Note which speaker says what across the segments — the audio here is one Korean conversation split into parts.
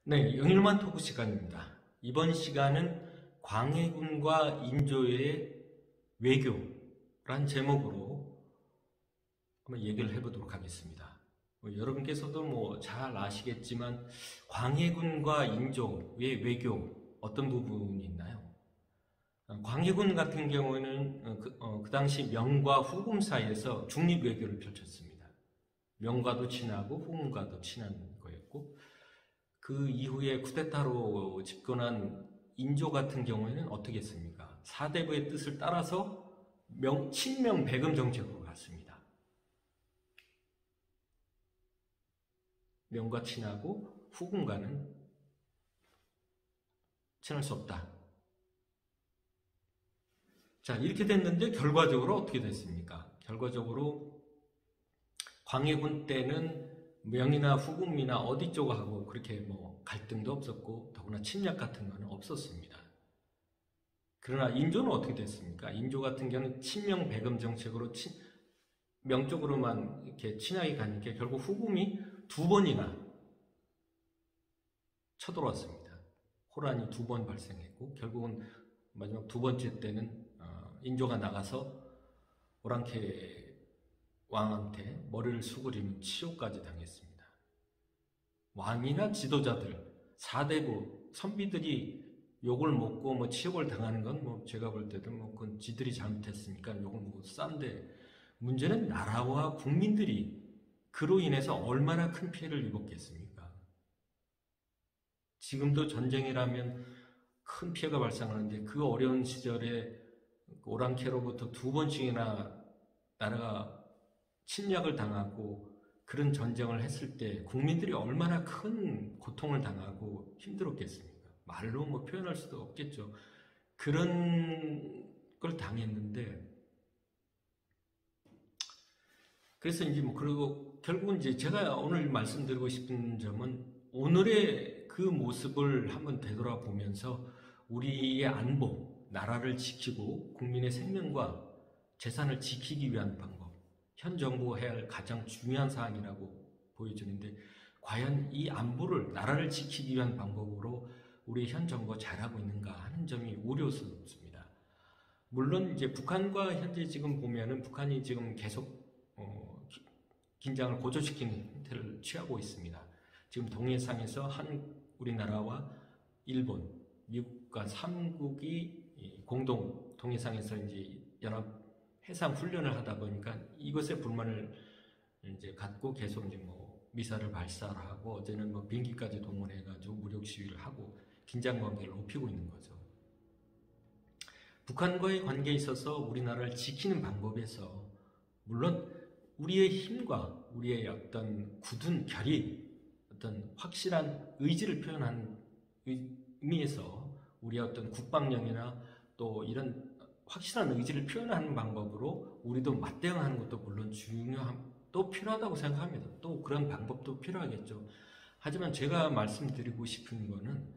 Speaker 1: 네, 영일만 토크 시간입니다. 이번 시간은 광해군과 인조의 외교란 제목으로 한번 얘기를 해보도록 하겠습니다. 여러분께서도 잘 아시겠지만 광해군과 인조의 외교 어떤 부분이 있나요? 광해군 같은 경우에는 그 당시 명과 후금 사이에서 중립 외교를 펼쳤습니다. 명과도 친하고 후금과도 친한 거였고, 그 이후에 쿠데타로 집권한 인조 같은 경우에는 어떻게 했습니까? 사대부의 뜻을 따라서 친명 배금 정책으로 갔습니다. 명과 친하고 후금과는 친할 수 없다. 자, 이렇게 됐는데 결과적으로 어떻게 됐습니까? 결과적으로 광해군 때는 명이나 후금이나 어디 쪽하고 그렇게 갈등도 없었고 더구나 침략 같은 거는 없었습니다. 그러나 인조는 어떻게 됐습니까? 인조 같은 경우는 친명 배금 정책으로 명 쪽으로만 이렇게 친하게 가니까 결국 후금이 두 번이나 쳐들어왔습니다. 호란이 두 번 발생했고 결국은 마지막 두 번째 때는 인조가 나가서 오랑캐 왕한테 머리를 수그리는 치욕까지 당했습니다. 왕이나 지도자들, 사대부, 선비들이 욕을 먹고 치욕을 당하는 건 제가 볼 때도 그건 지들이 잘못했으니까 욕을 먹고 싼데, 문제는 나라와 국민들이 그로 인해서 얼마나 큰 피해를 입었겠습니까? 지금도 전쟁이라면 큰 피해가 발생하는데 그 어려운 시절에 오랑캐로부터 두 번씩이나 나라가 침략을 당하고 그런 전쟁을 했을 때 국민들이 얼마나 큰 고통을 당하고 힘들었겠습니까? 말로 표현할 수도 없겠죠. 그런 걸 당했는데, 그래서 그리고 결국은 제가 오늘 말씀드리고 싶은 점은 오늘의 그 모습을 한번 되돌아보면서 우리의 안보, 나라를 지키고 국민의 생명과 재산을 지키기 위한 방법, 현 정부가 해야 할 가장 중요한 사항이라고 보여주는데, 과연 이 안보를, 나라를 지키기 위한 방법으로 우리 현 정부가 잘하고 있는가 하는 점이 우려스럽습니다. 물론 북한과 현재 지금 보면은 북한이 지금 계속 긴장을 고조시키는 형태를 취하고 있습니다. 지금 동해상에서 우리나라와 일본, 미국과 3국이 공동 동해상에서 연합 해상 훈련을 하다 보니까 이것에 불만을 갖고 계속 미사를 발사를 하고, 어제는 비행기까지 동원해가지고 무력 시위를 하고 긴장 관계를 높이고 있는 거죠. 북한과의 관계에 있어서 우리나라를 지키는 방법에서 물론 우리의 힘과 우리의 어떤 굳은 결의, 어떤 확실한 의지를 표현하는 의미에서 우리의 어떤 국방력이나 또 이런 확실한 의지를 표현하는 방법으로 우리도 맞대응하는 것도 물론 또 필요하다고 생각합니다. 또 그런 방법도 필요하겠죠. 하지만 제가 말씀드리고 싶은 거는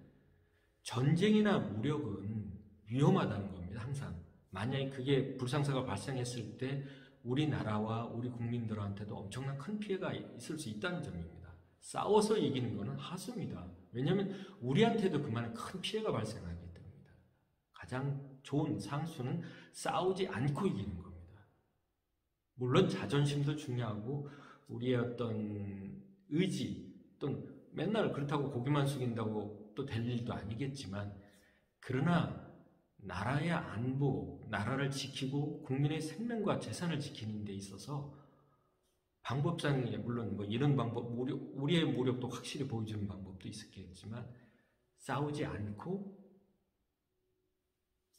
Speaker 1: 전쟁이나 무력은 위험하다는 겁니다. 항상. 만약에 그게 불상사가 발생했을 때 우리나라와 우리 국민들한테도 엄청난 큰 피해가 있을 수 있다는 점입니다. 싸워서 이기는 것은 하수입니다. 왜냐하면 우리한테도 그만한 큰 피해가 발생하기 때문입니다. 가장 좋은 상수는 싸우지 않고 이기는 겁니다. 물론 자존심도 중요하고 우리의 어떤 의지, 또는 맨날 그렇다고 고개만 숙인다고 또 될 일도 아니겠지만, 그러나 나라의 안보, 나라를 지키고 국민의 생명과 재산을 지키는 데 있어서 방법상에 물론 이런 방법, 우리의 무력도 확실히 보여주는 방법도 있었겠지만, 싸우지 않고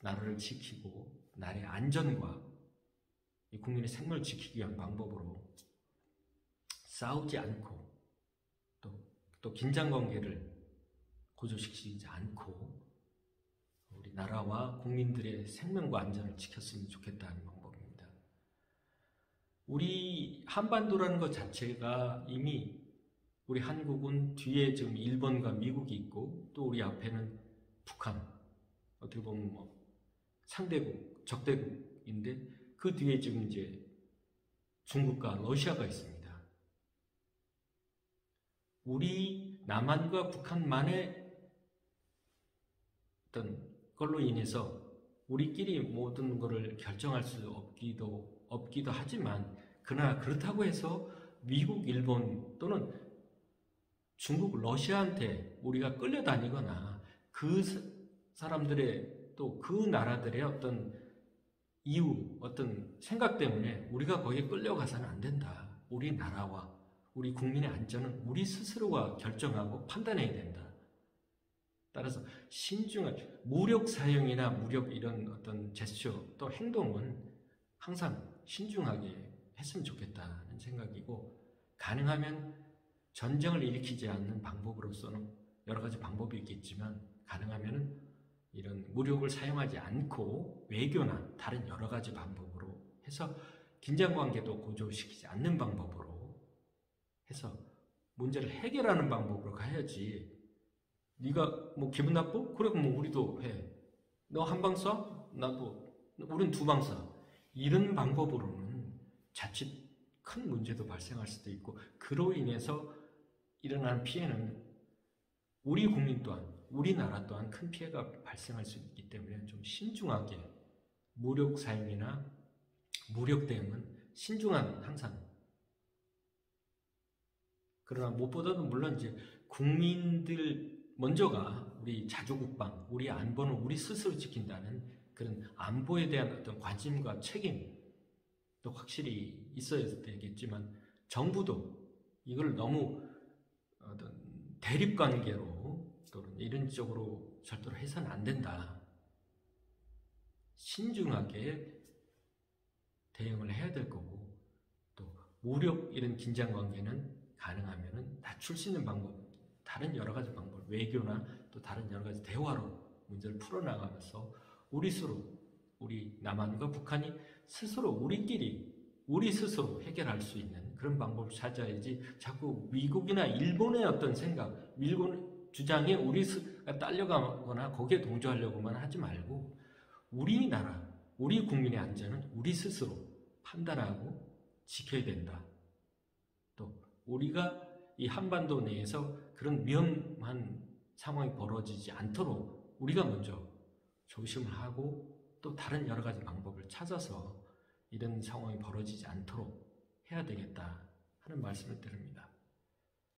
Speaker 1: 나라를 지키고 나라의 안전과 국민의 생명을 지키기 위한 방법으로 싸우지 않고 또 긴장관계를 고조시키지 않고 우리 나라와 국민들의 생명과 안전을 지켰으면 좋겠다는 방법입니다. 우리 한반도라는 것 자체가 이미 우리 한국은 뒤에 지금 일본과 미국이 있고 또 우리 앞에는 북한, 어떻게 보면 상대국, 적대국인데 그 뒤에 지금 중국과 러시아가 있습니다. 우리 남한과 북한만의 어떤 걸로 인해서 우리끼리 모든 것을 결정할 수 없기도 하지만, 그러나 그렇다고 해서 미국, 일본 또는 중국, 러시아한테 우리가 끌려다니거나 그 사람들의 또 그 나라들의 어떤 이유, 어떤 생각 때문에 우리가 거기에 끌려가서는 안 된다. 우리나라와 우리 국민의 안전은 우리 스스로가 결정하고 판단해야 된다. 따라서 신중한 무력 사용이나 무력 이런 어떤 제스처 또 행동은 항상 신중하게 했으면 좋겠다는 생각이고, 가능하면 전쟁을 일으키지 않는 방법으로서는 여러 가지 방법이 있겠지만, 가능하면 이런 무력을 사용하지 않고 외교나 다른 여러 가지 방법으로 해서 긴장관계도 고조시키지 않는 방법으로 해서 문제를 해결하는 방법으로 가야지. 네가 뭐 기분 나빠? 그래, 뭐 우리도 해. 너 한 방 쏴? 나도. 우린 두 방 쏴. 이런 방법으로는 자칫 큰 문제도 발생할 수도 있고, 그로 인해서 일어나는 피해는 우리 국민 또한, 우리나라 또한 큰 피해가 발생할 수 있기 때문에 좀 신중하게 무력 사용이나 무력 대응은 신중한 항상. 그러나 무엇보다도 물론 이제 국민들 먼저가 우리 자주국방, 우리 안보는 우리 스스로 지킨다는 그런 안보에 대한 어떤 관심과 책임도 확실히 있어야 되겠지만, 정부도 이걸 너무 어떤 대립관계로 또는 이런 쪽으로 절대로 해서는 안 된다. 신중하게 대응을 해야 될 거고, 또 무력 이런 긴장관계는 가능하면 낮출 수 있는 방법, 다른 여러 가지 방법, 외교나 또 다른 여러 가지 대화로 문제를 풀어나가면서 우리 스스로, 우리 남한과 북한이 스스로 우리 스스로 해결할 수 있는 그런 방법을 찾아야지, 자꾸 미국이나 일본의 어떤 생각, 일본 주장에 우리가 딸려가거나 거기에 동조하려고만 하지 말고, 우리나라, 우리 국민의 안전은 우리 스스로 판단하고 지켜야 된다. 또 우리가 이 한반도 내에서 그런 위험한 상황이 벌어지지 않도록 우리가 먼저 조심을 하고, 또 다른 여러 가지 방법을 찾아서 이런 상황이 벌어지지 않도록 해야 되겠다 하는 말씀을 드립니다.